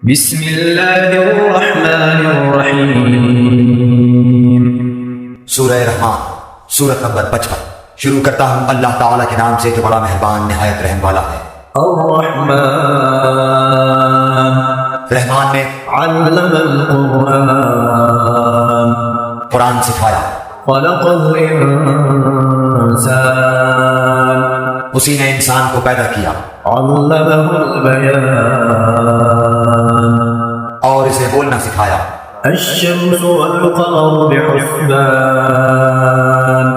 بسم اللہ الرحمن الرحیم۔ سورہ رحمان، سورت نمبر 55۔ شروع کرتا ہوں اللہ تعالیٰ کے نام سے جو بڑا مہربان نہایت رحم والا ہے۔ الرحمن، رحمان نے علم القرآن، قرآن سکھایا۔ خلق الانسان، اسی نے انسان کو پیدا کیا علمہ البیان، اور اسے بولنا سکھایا۔ الشمس والقمر بحسبان،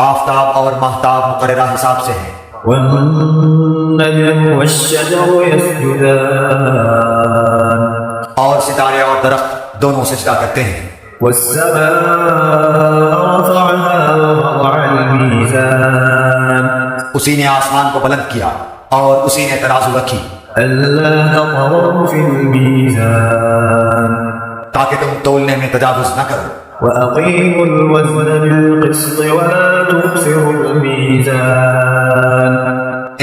آفتاب اور ماہتاب مقررہ حساب سے ہیں۔ والنجم والشجر يسجدان، اور ستارے اور درخت دونوں سجدہ کرتے ہیں۔ والسماء رفعها ووضع الميزان، اسی نے آسمان کو بلند کیا اور اسی نے ترازو رکھی ألا تطغوا في الميزان، تاکہ تم تولنے میں تجاوز نہ کرو۔ وأقيموا الوزن بالقسط ولا تخسروا الميزان،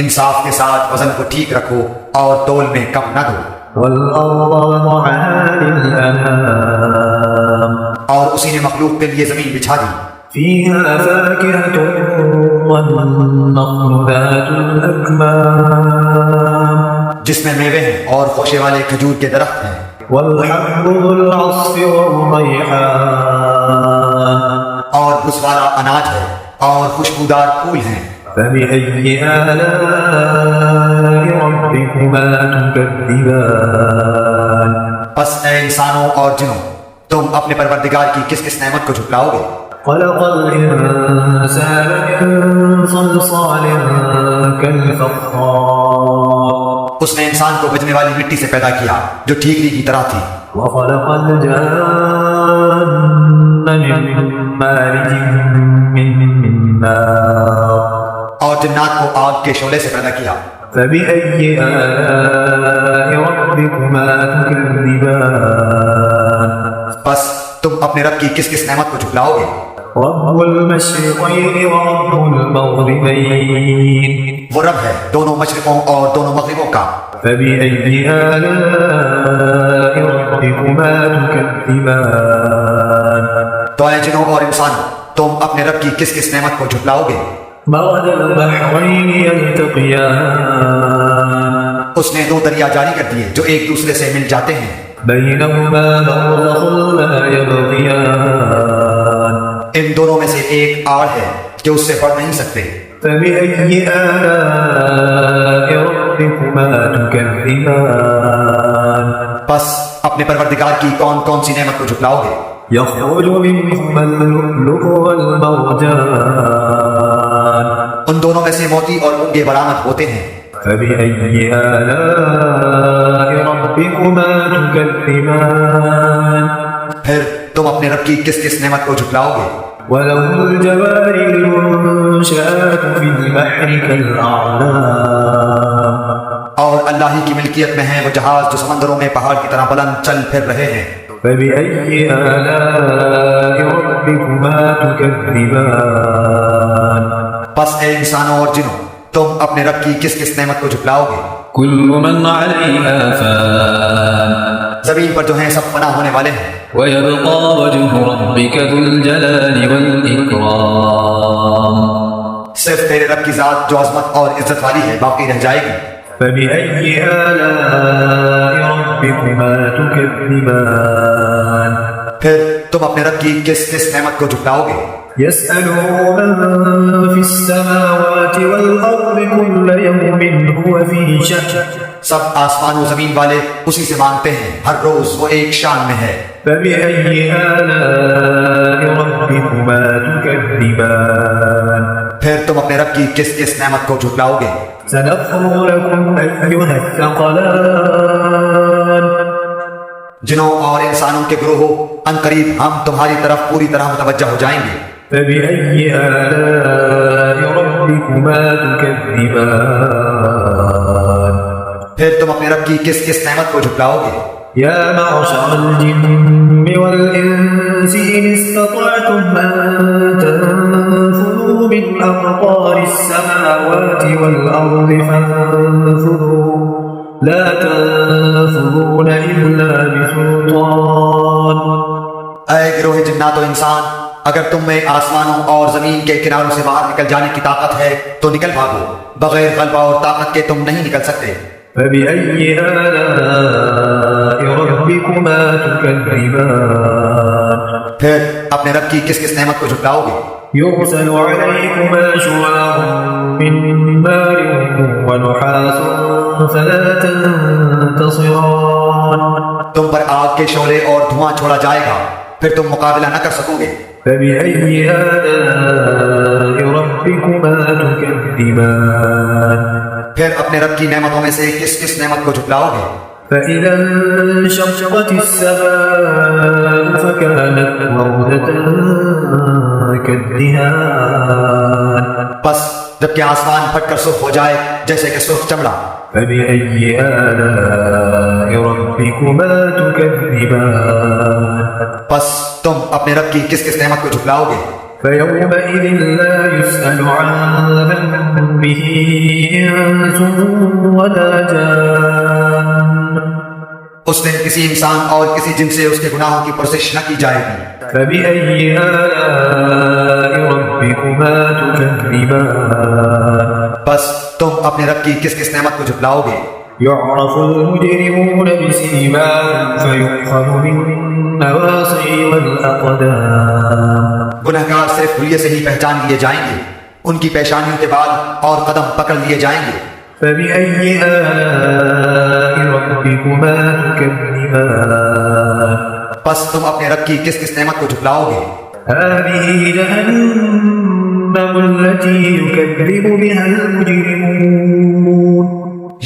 انصاف کے ساتھ وزن کو ٹھیک رکھو اور تول میں کم نہ دو۔ والأرض وضعها للأنام، اور اسی نے مخلوق کے لیے زمین بچھا دی، فيها فاكهة والنخل ذات الأكمام، جس میں میوے ہیں اور خوشے والے کھجور کے درخت ہیں۔ والحب ذو العصف والريحان، اور بھس والا اناج ہے اور خوشبودار پھول ہیں۔ فبأي آلاء ربكما تكذبان، پس اے انسانوں اور جنوں، تم اپنے پروردگار کی کس کس نعمت کو جھٹلاؤ گے؟ خلق الإنسان من صلصال كالفخار، اس نے انسان کو بجنے والی مٹی سے پیدا کیا جو ٹھیکری کی طرح تھی۔ وخلق الجان من مارج من نار، اور جنات کو آگ کے شعلے سے پیدا کیا۔ فبأي آلاء ربكما تكذبان، پس تم اپنے رب کی کس کس نعمت کو جھٹلاؤ گے؟ رب المشرقين ورب المغربين، وہ رب ہے دونوں مشرقوں اور دونوں مغربوں کا۔ فبأي آلاء ربكما تكذبان، تو اے جنوں اور انسانوں، تم اپنے رب کی کس کس نعمت کو جھٹلاؤ گے؟ مرج البحرين يلتقيان، اس نے دو دریا جاری کر دیے جو ایک دوسرے سے مل جاتے ہیں۔ بينهما برزخ لا يبغيان، ان دونوں میں سے ایک آڑ ہے کہ اس سے بڑھ نہیں سکتے۔ فبأي آلاء ربكما تكذبان، پس اپنے پروردگار کی کون کون سی نعمت کو جھٹلاؤ گے؟ يخرج منهما اللؤلؤ والمرجان، ان دونوں میں سے موتی اور مونگے برآمد ہوتے ہیں۔ فبأي آلاء ربكما تكذبان، پھر تم اپنے رب کی کس کس نعمت کو جھٹلاؤ گے؟ وله الجوار المنشآت في البحر كالأعلام، اور اللہ ہی کی ملکیت میں ہیں وہ جہاز جو سمندروں میں پہاڑ کی طرح بلند چل پھر رہے ہیں۔ فبأي آلاء ربكما تكذبان، پس اے انسانوں اور جنوں، تم اپنے رب کی کس کس نعمت کو جھٹلاؤ گے؟ كل من عليها فان، زمین پر جو ہیں سب فنا ہونے والے ہیں، ويبقى وجه ربك ذو الجلال والإكرام، صرف تیرے رب کی ذات جو عظمت اور عزت والی ہے باقی رہ جائے گی۔ فبأي آلاء ربكما تكذبان، پھر تم اپنے رب کی کس کس نعمت کو جھٹلاؤ گے؟ يسأله من في السماوات والأرض كل يوم هو في شأن، سب آسمان و زمین والے اسی سے مانگتے ہیں، ہر روز وہ ایک شان میں ہے۔ فبأي آلاء ربكما تكذبان، پھر تم اپنے رب کی کس کس نعمت کو جھٹلاؤ گے؟ سنفرغ لكم أيها الثقلان، جنوں اور انسانوں کے گروہوں، ان قریب ہم تمہاری طرف پوری طرح متوجہ ہو جائیں گے۔ فبأي آلاء ربكما تكذبان، پھر تم اپنے رب کی کس کس نعمت کو جھٹلاؤ گے؟ يا معشر الجن والإنس إن استطعتم أن تنفذوا من أقطار السماوات والأرض فانفذوا لا تنفذون إلا بسلطان اے گروہ جنات و انسان، اگر تم میں آسمانوں اور زمین کے کناروں سے باہر نکل جانے کی طاقت ہے تو نکل بھاگو، بغیر غلبہ اور طاقت کے تم نہیں نکل سکتے۔ فبأي آلاء ربكما تكذبان پھر اپنے رب کی کس کس نعمت کو جھٹلاؤ گے؟ يرسل عليكما شواظ من نار ونحاس فلا تنتصران تم پر آگ کے شعلے اور دھواں چھوڑا جائے گا، پھر تم مقابلہ نہ کر سکو گے۔ فبأي آلاء ربكما تكذبان پھر اپنے رب کی نعمتوں میں سے کس کس نعمت کو جھٹلاؤ گے؟ فإذا انشقت السماء فكانت وردة كالدهان بس جب کہ آسمان پھٹ کر سرخ ہو جائے جیسے کہ سرخ چمڑا۔ فبأي آلاء ربكما تكذبان بس تم اپنے رب کی کس کس نعمت کو جھٹلاؤ گے؟ فيومئذ لا يسأل عن ذنبه إنس ولا جان اس دن کسی انسان اور کسی جن سے اس کے گناہوں کی پرسش نہ کی جائے گی۔ فبأي آلاء ربكما تكذبان بس تم اپنے رب کی کس کس نعمت کو جھٹلاؤ گے؟ يعرف المجرمون بسيماهم فيؤخذ بالنواصي والأقدام گنہگار صرف حلیے سے ہی پہچان لیے جائیں گے، ان کی پیشانیوں کے بعد اور قدم پکڑ لیے جائیں گے۔ فبأي آلاء ربكما تكذبان بس تم اپنے رب کی کس کس نعمت کو جھٹلاؤ گے؟ هذه جهنم التي يكذب بها المجرمون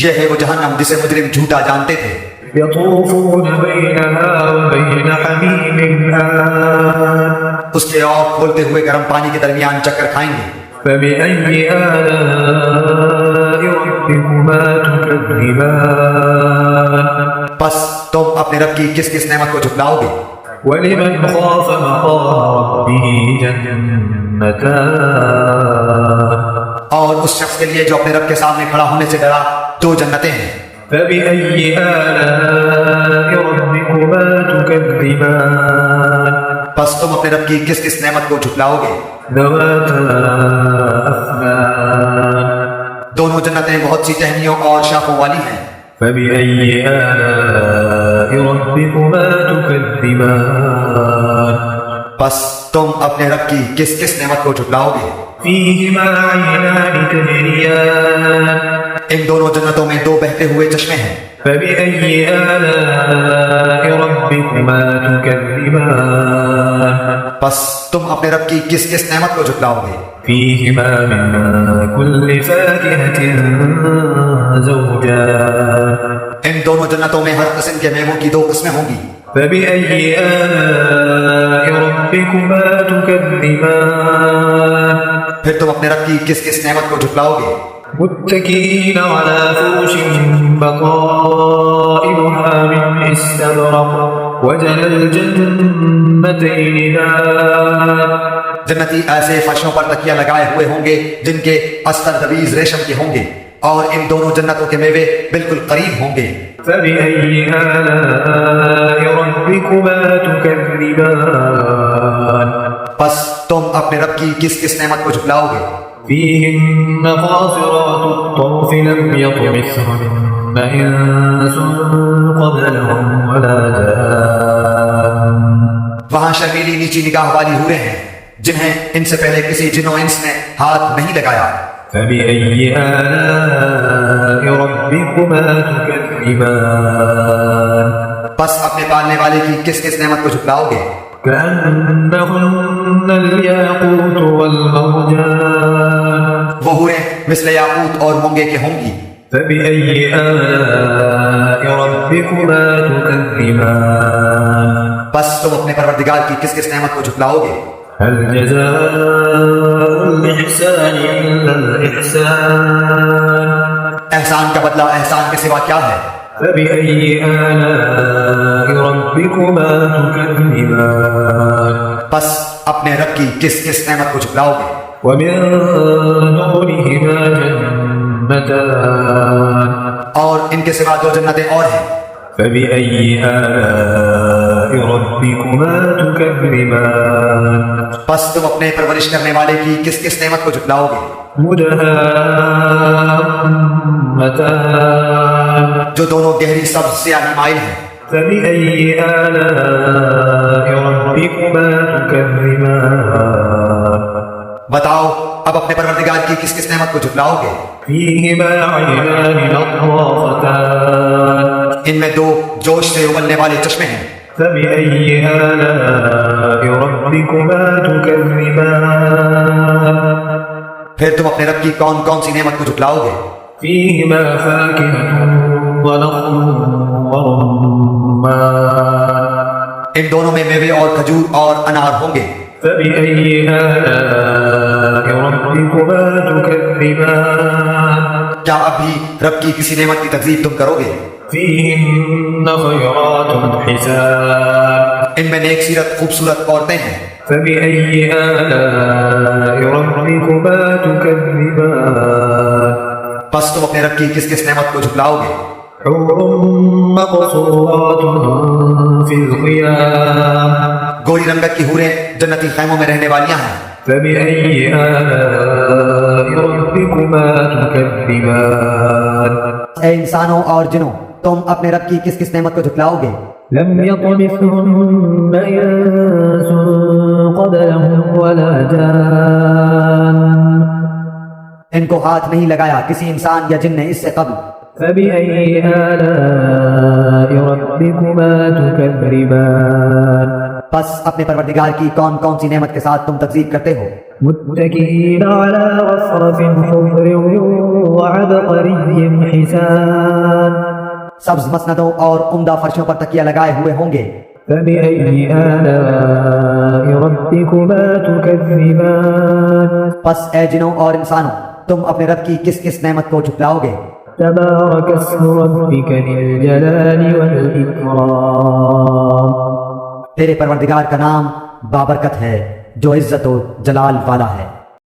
یہ ہے وہ جہنم جسے مجرم جھوٹا جانتے تھے۔ يطوفون بينها وبين حميم آن اس کے اور کھولتے ہوئے گرم پانی کے درمیان چکر کھائیں گے۔ فبأي آلاء ربكما تكذبان بس تم اپنے رب کی کس کس نعمت کو جھٹلاؤ گے؟ ولمن خاف مقام ربه جنتان اور اس شخص کے لیے جو اپنے رب کے سامنے کھڑا ہونے سے ڈرا دو جنتیں ہیں۔ فبأي آلاء ربكما تكذبان بس تم اپنے رب کی کس کس نعمت کو جھٹلاؤ گے؟ ذواتا أفنان دونوں جنتیں بہت سی ٹہنیوں اور شاخوں والی ہیں۔ فبأي آلاء ربكما تكذبان بس تم اپنے رب کی کس کس نعمت کو جھٹلاؤ گے؟ فيهما عينان تجريان ان دونوں جنتوں میں دو بہتے ہوئے چشمے ہیں۔ فبأي آلاء ربكما تكذبان بس تم اپنے رب کی کس کس نعمت کو جھٹلاؤ گے؟ فيهما من كل فاكهة زوجان ان دونوں جنتوں میں ہر قسم کے میووں کی دو قسمیں ہوں گی۔ فبأي آلاء ربكما تكذبان پھر تم اپنے رب کی کس کس نعمت کو جھٹلاؤ گے؟ متكئين على فرش بطائنها من استبرق وجنى الجنتين دان جنتی ایسے فرشوں پر تکیہ لگائے ہوئے ہوں گے جن کے استر دبیز ریشم کے ہوں گے، اور ان دونوں جنتوں کے میوے بالکل قریب ہوں گے۔ فبأي آلاء ربكما تكذبان بس تم اپنے رب کی کس کس نعمت کو جھٹلاؤ گے؟ فيهن قاصرات الطرف لم يطمثهن إنس قبلهم ولا جان وہاں شرمیلی نیچی نگاہ والی حوریں ہیں جنہیں ان سے پہلے کسی جن و انس نے ہاتھ نہیں لگایا۔ فبأي آلاء ربكما تكذبان بس اپنے پالنے والے کی کس کس نعمت کو جھٹلاؤ گے؟ كأنهن الياقوت والمرجان وہ حوریں مثل یاقوت اور مونگے کے ہوں گی۔ فبأي آلاء ربكما تكذبان بس تم اپنے پروردگار کی کس کس نعمت کو جھٹلاؤ گے؟ هل جزاء الإحسان إلا الإحسان احسان کا بدلہ احسان کے سوا کیا ہے؟ فبأي آلاء ربكما تكذبان بس اپنے رب کی کس کس نعمت کو جھٹلاؤ گے؟ ومن دونهما جنتان اور ان کے سوا 2 جنتیں اور ہیں، فبأي آلاء ربكما تكذبان پس تم اپنے پرورش کرنے والے کی کس کس نعمت کو جھٹلاؤ گے؟ مدهامتان جو دونوں گہری سبز سیاہی مائل ہیں، فبأي آلاء ربكما تكذبان بتاؤ اب اپنے پروردگار کی کس کس نعمت کو جھٹلاؤ گے؟ فيهما عينان نضاختان ان میں 2 جوش سے ابلنے والے چشمے ہیں، فبأي آلاء ربكما تكذبان پھر تم اپنے رب کی کون کون سی نعمت کو جھٹلاؤ گے؟ فيهما فاكهة ونخل ورمان ان دونوں میں میوے اور کھجور اور انار ہوں گے، فبأي آلاء ربكما تكذبان کیا اب بھی رب کی کسی نعمت کی تکذیب تم کرو گے؟ فيهن خيرات حسان ان میں نیک سیرت خوبصورت عورتیں ہیں، فبأي آلاء ربكما تكذبان پس تم اپنے رب کی کس کس نعمت کو جھٹلاؤ گے؟ حور مقصورات في الخيام گوری رنگت کی حوریں جنتی خیموں میں رہنے والیاں ہیں، فبأي آلاء ربكما تكذبان اے انسانوں اور جنوں، تم اپنے رب کی کس کس نعمت کو جھٹلاؤ گے؟ لم يطمثهن إنس قبلهم ولا جان ان کو ہاتھ نہیں لگایا کسی انسان یا جن نے اس سے قبل، فبأي آلاء ربكما تكذبان پس اپنے پروردگار کی کون کون سی نعمت کے ساتھ تم تکذیب کرتے ہو؟ متكئين على رفرف خضر وعبقري حسان سبز مسندوں اور عمدہ فرشوں پر تکیہ لگائے ہوئے ہوں گے، فبأي آلاء ربكما تكذبان پس اے جنوں اور انسانوں، تم اپنے رب کی کس کس نعمت کو جھٹلاؤ گے؟ تبارك اسم ربك ذي الجلال والإكرام تیرے پروردگار کا نام بابرکت ہے جو عزت و جلال والا ہے۔